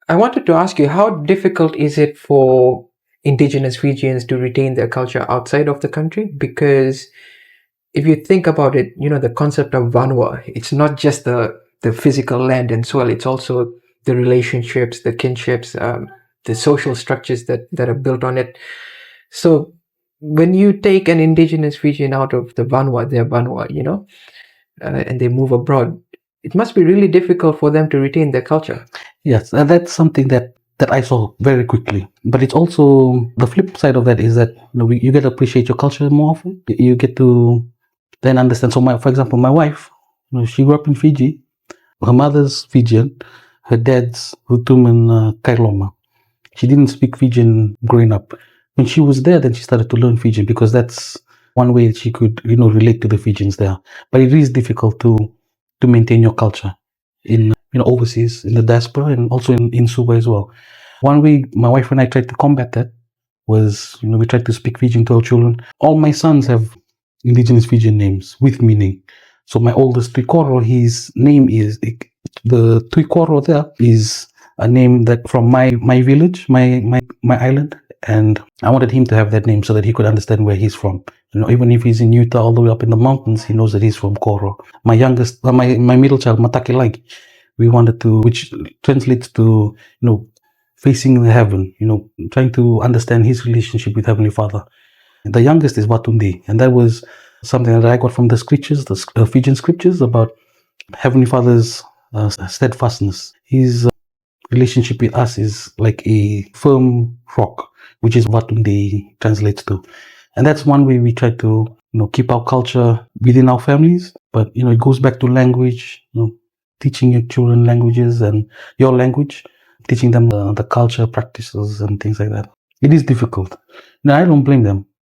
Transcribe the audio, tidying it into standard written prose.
I wanted to ask you, how difficult is it for indigenous Fijians to retain their culture outside of the country? Because if you think about it, the concept of Vanua, it's not just the physical land and soil, it's also the relationships, the kinships, the social structures that are built on it. So when you take an indigenous Fijian out of the Vanua, their Vanua, and they move abroad, it must be really difficult for them to retain their culture. Yes, and that's something that I saw very quickly. But it's also the flip side of that is that you get to appreciate your culture more often. You get to then understand. So, for example, my wife, she grew up in Fiji. Her mother's Fijian, her dad's Hutum and Kailoma. She didn't speak Fijian growing up. When she was there, then she started to learn Fijian because that's one way she could, relate to the Fijians there. But it is difficult to maintain your culture in overseas, in the diaspora, and also in Suba as well. One way my wife and I tried to combat that was, we tried to speak Fijian to our children. All my sons have indigenous Fijian names with meaning. So my oldest Tuikoro, his name is, the Tuikoro there is a name that from my village, my island, and I wanted him to have that name so that he could understand where he's from. Even if he's in Utah, all the way up in the mountains, he knows that he's from Koro. My youngest, my middle child, Matake we wanted to, which translates to, facing heaven, trying to understand his relationship with Heavenly Father. And the youngest is Watundi, and that was something that I got from the scriptures, the Fijian scriptures about Heavenly Father's steadfastness. His relationship with us is like a firm rock, which is what they translates to. And that's one way we try to, keep our culture within our families. But, it goes back to language, teaching your children languages and your language, teaching them the culture, practices, and things like that. It is difficult. I don't blame them.